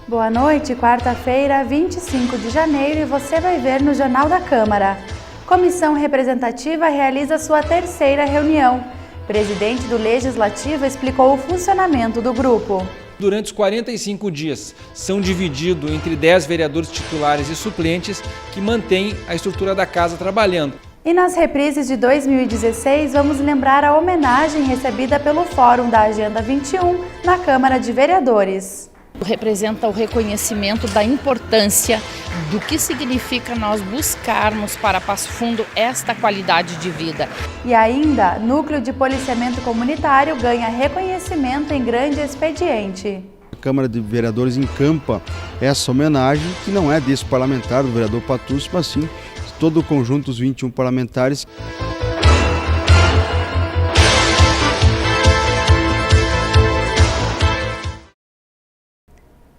Boa noite, quarta-feira, 25 de janeiro, e você vai ver no Jornal da Câmara. Comissão Representativa realiza sua terceira reunião. Presidente do Legislativo explicou o funcionamento do grupo. Durante os 45 dias, são divididos entre 10 vereadores titulares e suplentes que mantêm a estrutura da casa trabalhando. E nas reprises de 2016, vamos lembrar a homenagem recebida pelo Fórum da Agenda 21 na Câmara de Vereadores. Representa o reconhecimento da importância do que significa nós buscarmos para Passo Fundo esta qualidade de vida. E ainda, Núcleo de Policiamento Comunitário ganha reconhecimento em grande expediente. A Câmara de Vereadores encampa essa homenagem, que não é desse parlamentar, do vereador Patucci, mas sim de todo o conjunto dos 21 parlamentares.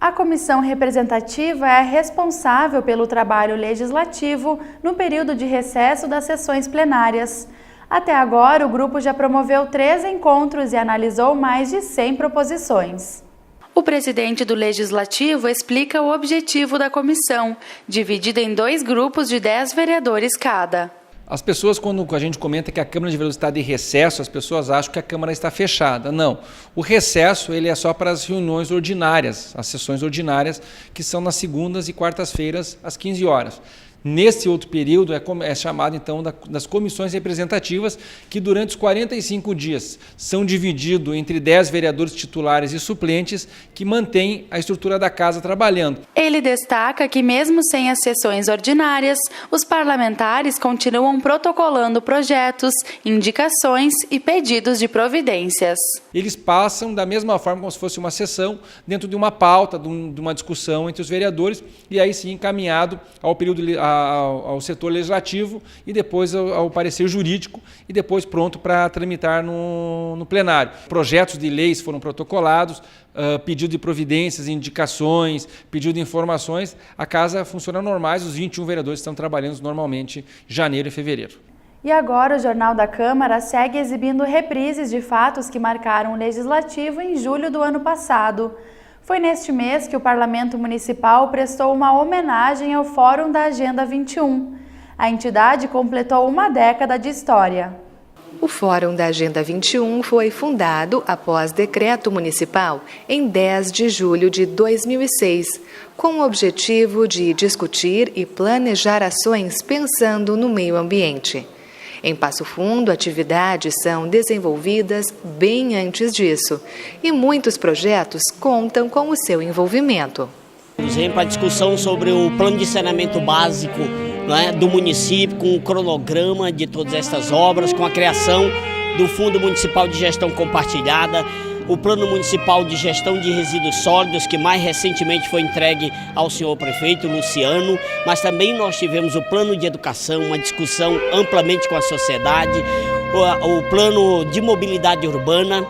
A comissão representativa é responsável pelo trabalho legislativo no período de recesso das sessões plenárias. Até agora, o grupo já promoveu 3 encontros e analisou mais de 100 proposições. O presidente do Legislativo explica o objetivo da comissão, dividida em 2 grupos de 10 vereadores cada. As pessoas, quando a gente comenta que a Câmara de Vereadores está de recesso, as pessoas acham que a Câmara está fechada. Não. O recesso ele é só para as reuniões ordinárias, as sessões ordinárias, que são nas segundas e quartas-feiras, às 15 horas. Nesse outro período é chamado, então, das comissões representativas, que durante os 45 dias são divididos entre 10 vereadores titulares e suplentes que mantêm a estrutura da casa trabalhando. Ele destaca que, mesmo sem as sessões ordinárias, os parlamentares continuam protocolando projetos, indicações e pedidos de providências. Eles passam da mesma forma como se fosse uma sessão, dentro de uma pauta, de uma discussão entre os vereadores, e aí sim encaminhado ao período ao setor legislativo e depois ao parecer jurídico e depois pronto para tramitar no plenário. Projetos de leis foram protocolados, pedido de providências, indicações, pedido de informações. A casa funciona normais, os 21 vereadores estão trabalhando normalmente em janeiro e fevereiro. E agora o Jornal da Câmara segue exibindo reprises de fatos que marcaram o Legislativo em julho do ano passado. Foi neste mês que o Parlamento Municipal prestou uma homenagem ao Fórum da Agenda 21. A entidade completou uma década de história. O Fórum da Agenda 21 foi fundado após decreto municipal em 10 de julho de 2006, com o objetivo de discutir e planejar ações pensando no meio ambiente. Em Passo Fundo, atividades são desenvolvidas bem antes disso e muitos projetos contam com o seu envolvimento. Por exemplo, a discussão sobre o plano de saneamento básico, do município, com o cronograma de todas estas obras, com a criação do Fundo Municipal de Gestão Compartilhada, o Plano Municipal de Gestão de Resíduos Sólidos, que mais recentemente foi entregue ao senhor prefeito Luciano, mas também nós tivemos o Plano de Educação, uma discussão amplamente com a sociedade, o Plano de Mobilidade Urbana,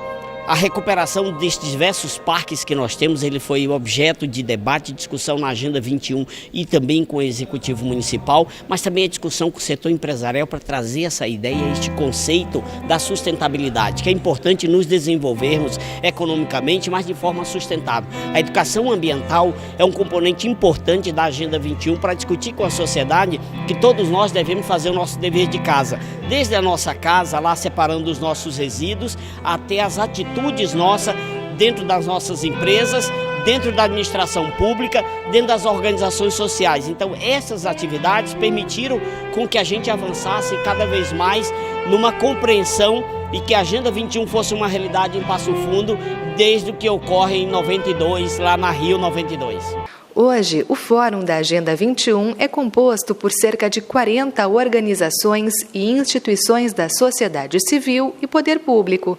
a recuperação destes diversos parques que nós temos, ele foi objeto de debate e discussão na Agenda 21 e também com o Executivo Municipal, mas também a discussão com o setor empresarial para trazer essa ideia, este conceito da sustentabilidade, que é importante nos desenvolvermos economicamente, mas de forma sustentável. A educação ambiental é um componente importante da Agenda 21 para discutir com a sociedade que todos nós devemos fazer o nosso dever de casa, desde a nossa casa, lá separando os nossos resíduos, até as atitudes nossas dentro das nossas empresas, dentro da administração pública, dentro das organizações sociais. Então essas atividades permitiram com que a gente avançasse cada vez mais numa compreensão e que a Agenda 21 fosse uma realidade em Passo Fundo desde o que ocorre em 92, lá na Rio 92. Hoje, o Fórum da Agenda 21 é composto por cerca de 40 organizações e instituições da sociedade civil e poder público,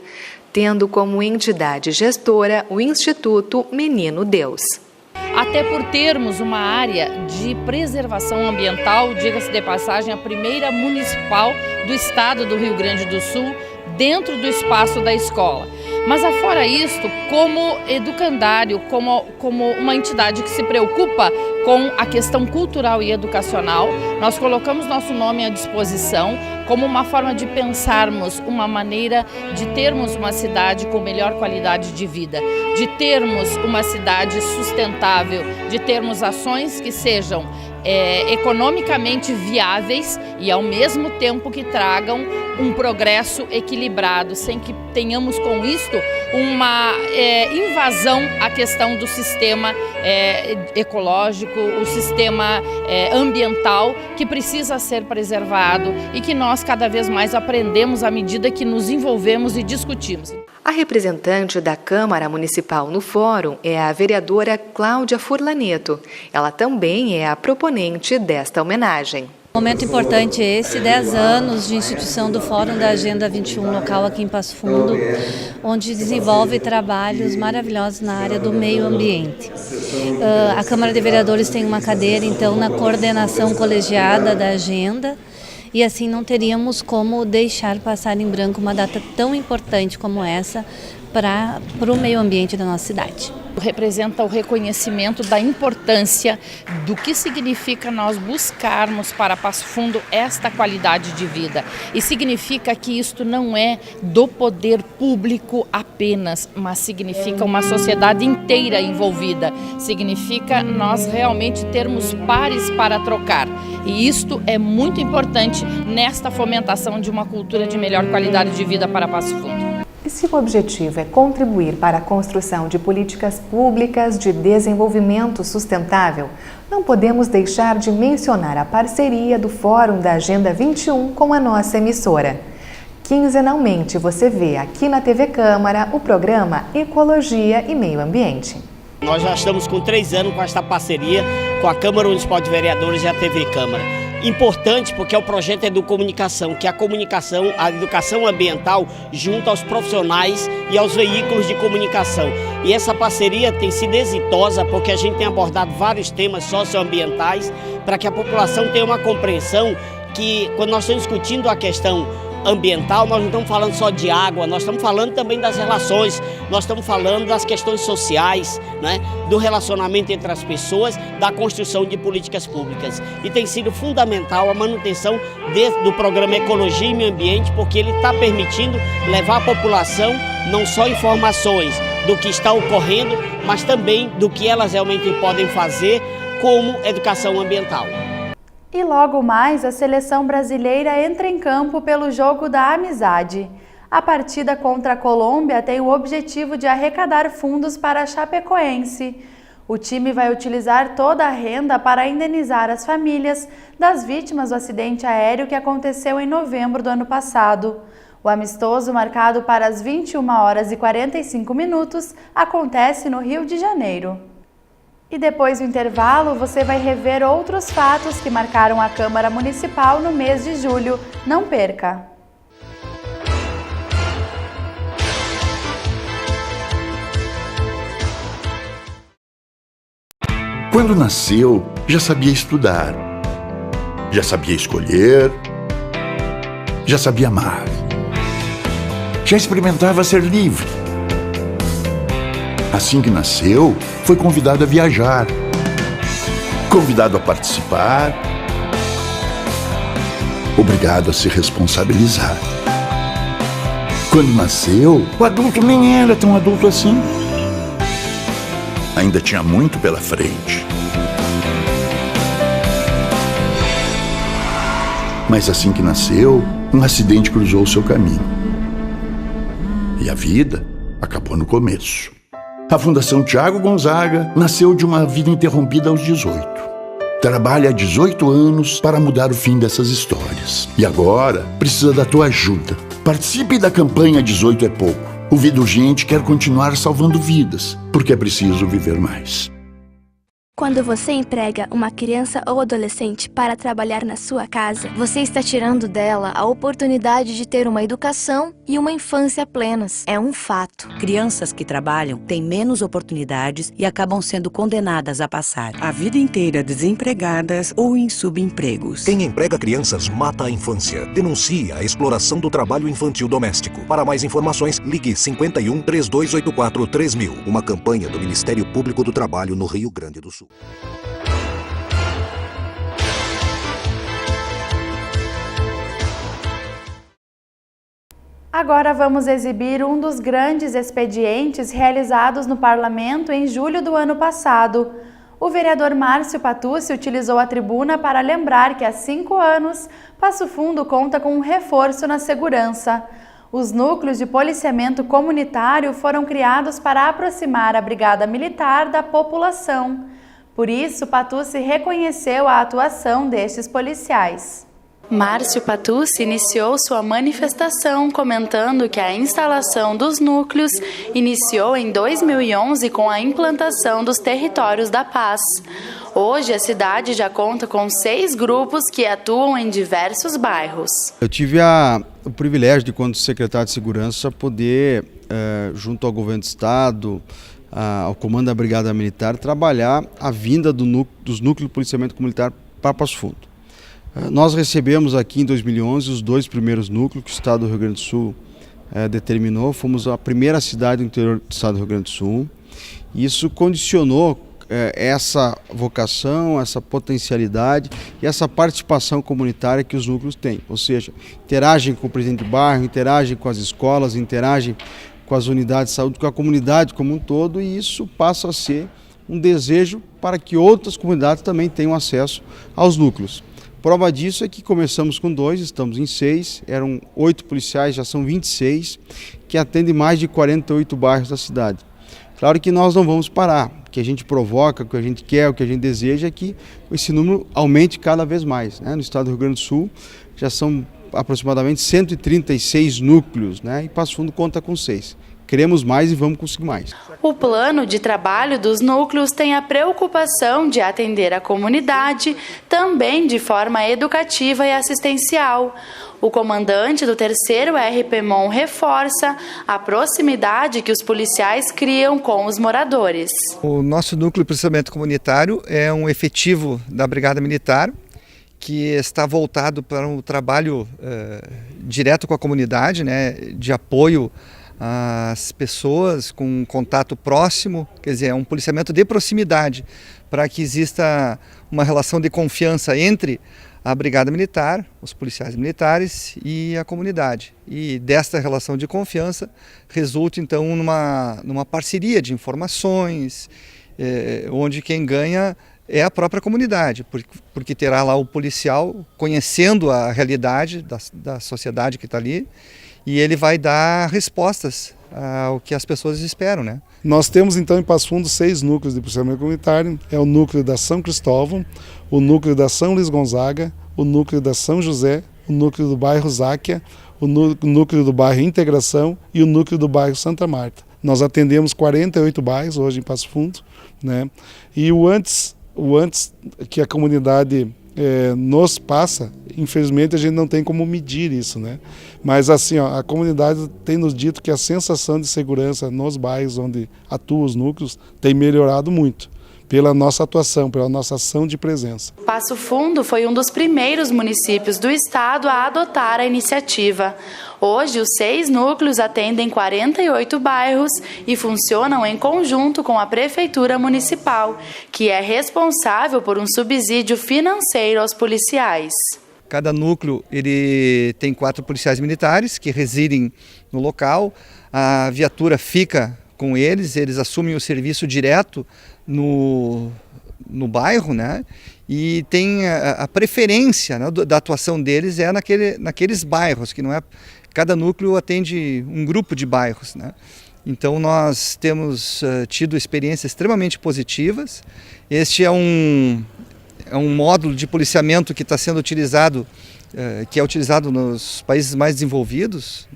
tendo como entidade gestora o Instituto Menino Deus. Até por termos uma área de preservação ambiental, diga-se de passagem, a primeira municipal do estado do Rio Grande do Sul, dentro do espaço da escola. Mas afora isto, como educandário, como uma entidade que se preocupa com a questão cultural e educacional. Nós colocamos nosso nome à disposição como uma forma de pensarmos uma maneira de termos uma cidade com melhor qualidade de vida, de termos uma cidade sustentável, de termos ações que sejam economicamente viáveis e ao mesmo tempo que tragam um progresso equilibrado, sem que tenhamos com isto uma invasão à questão do sistema ecológico, o sistema ambiental que precisa ser preservado e que nós cada vez mais aprendemos à medida que nos envolvemos e discutimos. A representante da Câmara Municipal no Fórum é a vereadora Cláudia Furlaneto. Ela também é a proponente desta homenagem. Momento importante esse, 10 anos de instituição do Fórum da Agenda 21 local aqui em Passo Fundo, onde desenvolve trabalhos maravilhosos na área do meio ambiente. A Câmara de Vereadores tem uma cadeira, então, na coordenação colegiada da agenda, e assim não teríamos como deixar passar em branco uma data tão importante como essa para o meio ambiente da nossa cidade. Representa o reconhecimento da importância do que significa nós buscarmos para Passo Fundo esta qualidade de vida. E significa que isto não é do poder público apenas, mas significa uma sociedade inteira envolvida. Significa nós realmente termos pares para trocar. E isto é muito importante nesta fomentação de uma cultura de melhor qualidade de vida para Passo Fundo. E se o objetivo é contribuir para a construção de políticas públicas de desenvolvimento sustentável, não podemos deixar de mencionar a parceria do Fórum da Agenda 21 com a nossa emissora. Quinzenalmente você vê aqui na TV Câmara o programa Ecologia e Meio Ambiente. Nós já estamos com 3 anos com esta parceria com a Câmara Municipal de Vereadores e a TV Câmara. Importante porque o projeto é Educomunicação, que é a comunicação, a educação ambiental junto aos profissionais e aos veículos de comunicação. E essa parceria tem sido exitosa porque a gente tem abordado vários temas socioambientais para que a população tenha uma compreensão que quando nós estamos discutindo a questão ambiental, nós não estamos falando só de água, nós estamos falando também das relações, nós estamos falando das questões sociais, né, do relacionamento entre as pessoas, da construção de políticas públicas. E tem sido fundamental a manutenção do programa Ecologia e Meio Ambiente, porque ele está permitindo levar à população não só informações do que está ocorrendo, mas também do que elas realmente podem fazer como educação ambiental. E logo mais, a seleção brasileira entra em campo pelo jogo da amizade. A partida contra a Colômbia tem o objetivo de arrecadar fundos para a Chapecoense. O time vai utilizar toda a renda para indenizar as famílias das vítimas do acidente aéreo que aconteceu em novembro do ano passado. O amistoso, marcado para as 21h45, acontece no Rio de Janeiro. E depois do intervalo, você vai rever outros fatos que marcaram a Câmara Municipal no mês de julho. Não perca! Quando nasceu, já sabia estudar, já sabia escolher, já sabia amar, já experimentava ser livre. Assim que nasceu, foi convidado a viajar, convidado a participar, obrigado a se responsabilizar. Quando nasceu, o adulto nem era tão adulto assim. Ainda tinha muito pela frente. Mas assim que nasceu, um acidente cruzou o seu caminho. E a vida acabou no começo. A Fundação Tiago Gonzaga nasceu de uma vida interrompida aos 18. Trabalha há 18 anos para mudar o fim dessas histórias. E agora precisa da tua ajuda. Participe da campanha 18 é pouco. O Vida Urgente quer continuar salvando vidas, porque é preciso viver mais. Quando você emprega uma criança ou adolescente para trabalhar na sua casa, você está tirando dela a oportunidade de ter uma educação e uma infância plenas. É um fato. Crianças que trabalham têm menos oportunidades e acabam sendo condenadas a passar a vida inteira desempregadas ou em subempregos. Quem emprega crianças mata a infância. Denuncie a exploração do trabalho infantil doméstico. Para mais informações, ligue 51 3284 3000. Uma campanha do Ministério Público do Trabalho no Rio Grande do Sul. Agora vamos exibir um dos grandes expedientes realizados no Parlamento em julho do ano passado. O vereador Márcio Patucci utilizou a tribuna para lembrar que há 5 anos, Passo Fundo conta com um reforço na segurança. Os núcleos de policiamento comunitário foram criados para aproximar a Brigada Militar da população. Por isso, Patucci reconheceu a atuação destes policiais. Márcio Patucci iniciou sua manifestação comentando que a instalação dos núcleos iniciou em 2011 com a implantação dos territórios da paz. Hoje, a cidade já conta com 6 grupos que atuam em diversos bairros. Eu tive o privilégio de, quando secretário de Segurança, poder, junto ao governo do Estado, ao comando da Brigada Militar, trabalhar a vinda dos núcleos de policiamento comunitário para Passo Fundo. Nós recebemos aqui em 2011 os 2 primeiros núcleos que o Estado do Rio Grande do Sul determinou. Fomos a primeira cidade do interior do Estado do Rio Grande do Sul. Isso condicionou essa vocação, essa potencialidade e essa participação comunitária que os núcleos têm. Ou seja, interagem com o presidente de bairro, interagem com as escolas, interagem com as unidades de saúde, com a comunidade como um todo, e isso passa a ser um desejo para que outras comunidades também tenham acesso aos núcleos. Prova disso é que começamos com 2, estamos em 6, eram 8 policiais, já são 26, que atendem mais de 48 bairros da cidade. Claro que nós não vamos parar, o que a gente provoca, o que a gente quer, o que a gente deseja é que esse número aumente cada vez mais. No estado do Rio Grande do Sul já são aproximadamente 136 núcleos, e Passo Fundo conta com 6. Queremos mais e vamos conseguir mais. O plano de trabalho dos núcleos tem a preocupação de atender a comunidade, também de forma educativa e assistencial. O comandante do 3º RPMON reforça a proximidade que os policiais criam com os moradores. O nosso núcleo de policiamento comunitário é um efetivo da Brigada Militar, que está voltado para um trabalho direto com a comunidade, de apoio às pessoas, com um contato próximo, quer dizer, é um policiamento de proximidade, para que exista uma relação de confiança entre a Brigada Militar, os policiais militares e a comunidade. E desta relação de confiança resulta então numa parceria de informações, onde quem ganha é a própria comunidade, porque terá lá o policial conhecendo a realidade da sociedade que está ali, e ele vai dar respostas ao que as pessoas esperam, Nós temos então em Passo Fundo 6 núcleos de policiamento comunitário. É o núcleo da São Cristóvão, o núcleo da São Luís Gonzaga, o núcleo da São José, o núcleo do bairro Záquia, o núcleo do bairro Integração e o núcleo do bairro Santa Marta. Nós atendemos 48 bairros hoje em Passo Fundo, E o antes que a comunidade nos passa, infelizmente a gente não tem como medir isso, Mas assim, a comunidade tem nos dito que a sensação de segurança nos bairros onde atuam os núcleos tem melhorado muito, pela nossa atuação, pela nossa ação de presença. Passo Fundo foi um dos primeiros municípios do estado a adotar a iniciativa. Hoje, os 6 núcleos atendem 48 bairros e funcionam em conjunto com a Prefeitura Municipal, que é responsável por um subsídio financeiro aos policiais. Cada núcleo ele tem 4 policiais militares que residem no local, a viatura fica com eles assumem o serviço direto no bairro, E tem a preferência da atuação deles naqueles bairros, que não é... Cada núcleo atende um grupo de bairros, Então nós temos tido experiências extremamente positivas. Este é um módulo de policiamento que está sendo utilizado, que é utilizado nos países mais desenvolvidos,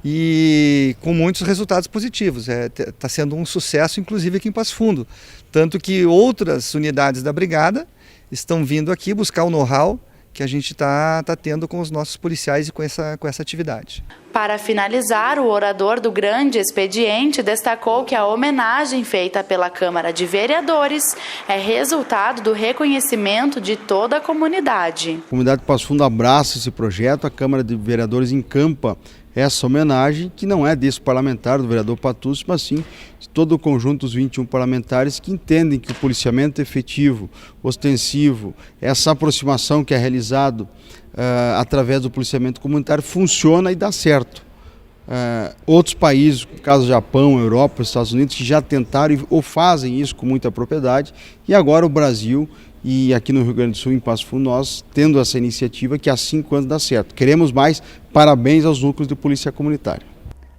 E com muitos resultados positivos. Está sendo um sucesso, inclusive aqui em Passo Fundo. Tanto que outras unidades da Brigada estão vindo aqui buscar o know-how que a gente está tendo com os nossos policiais e com essa atividade. Para finalizar, o orador do grande expediente destacou que a homenagem feita pela Câmara de Vereadores é resultado do reconhecimento de toda a comunidade. A comunidade de Passo Fundo abraça esse projeto, a Câmara de Vereadores encampa essa homenagem, que não é desse parlamentar, do vereador Patucci, mas sim de todo o conjunto dos 21 parlamentares que entendem que o policiamento efetivo, ostensivo, essa aproximação que é realizado através do policiamento comunitário funciona e dá certo. outros países, no caso do Japão, Europa, Estados Unidos, que já tentaram ou fazem isso com muita propriedade, e agora o Brasil e aqui no Rio Grande do Sul, em Passo Fundo, nós tendo essa iniciativa que há 5 anos dá certo. Queremos mais, parabéns aos núcleos de polícia comunitária.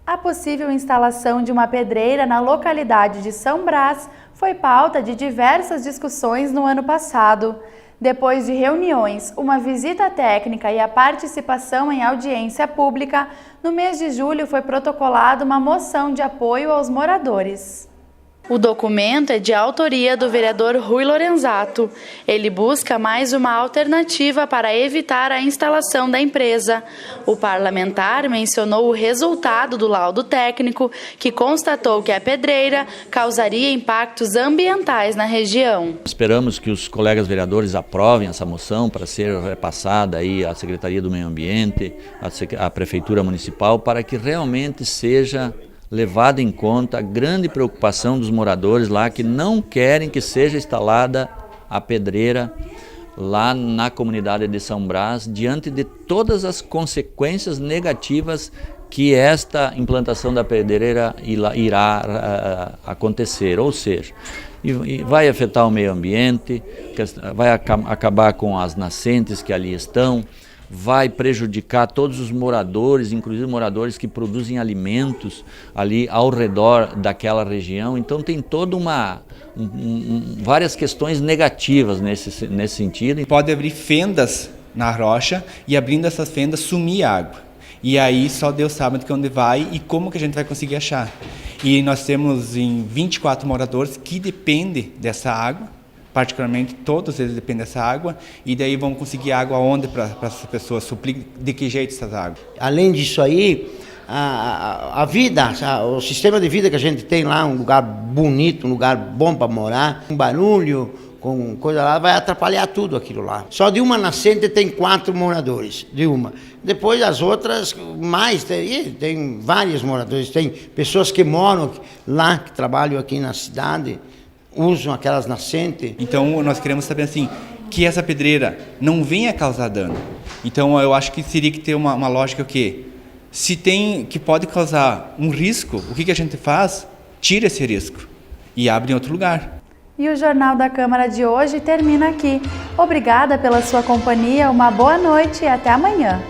A possível instalação de uma pedreira na localidade de São Brás foi pauta de diversas discussões no ano passado. Depois de reuniões, uma visita técnica e a participação em audiência pública, no mês de julho foi protocolada uma moção de apoio aos moradores. O documento é de autoria do vereador Rui Lorenzato. Ele busca mais uma alternativa para evitar a instalação da empresa. O parlamentar mencionou o resultado do laudo técnico, que constatou que a pedreira causaria impactos ambientais na região. Esperamos que os colegas vereadores aprovem essa moção para ser repassada aí à Secretaria do Meio Ambiente, à Prefeitura Municipal, para que realmente seja levada em conta a grande preocupação dos moradores lá, que não querem que seja instalada a pedreira lá na comunidade de São Brás, diante de todas as consequências negativas que esta implantação da pedreira irá acontecer, ou seja, vai afetar o meio ambiente, vai acabar com as nascentes que ali estão, vai prejudicar todos os moradores, inclusive moradores que produzem alimentos ali ao redor daquela região. Então tem toda várias questões negativas nesse sentido. Pode abrir fendas na rocha e, abrindo essas fendas, sumir água. E aí só Deus sabe de onde vai e como que a gente vai conseguir achar. E nós temos 24 moradores que dependem dessa água. Particularmente, todos eles dependem dessa água, e daí vão conseguir água onde para essas pessoas, suprir de que jeito essas águas? Além disso aí, a vida, o sistema de vida que a gente tem lá, um lugar bonito, um lugar bom para morar, um barulho, com coisa lá, vai atrapalhar tudo aquilo lá. Só de uma nascente tem 4 moradores, de uma. Depois as outras, mais, tem vários moradores, tem pessoas que moram lá, que trabalham aqui na cidade, usam aquelas nascentes. Então nós queremos saber assim, que essa pedreira não venha causar dano. Então eu acho que teria que ter uma lógica que, se tem, que pode causar um risco, o que a gente faz? Tira esse risco e abre em outro lugar. E o Jornal da Câmara de hoje termina aqui. Obrigada pela sua companhia, uma boa noite e até amanhã.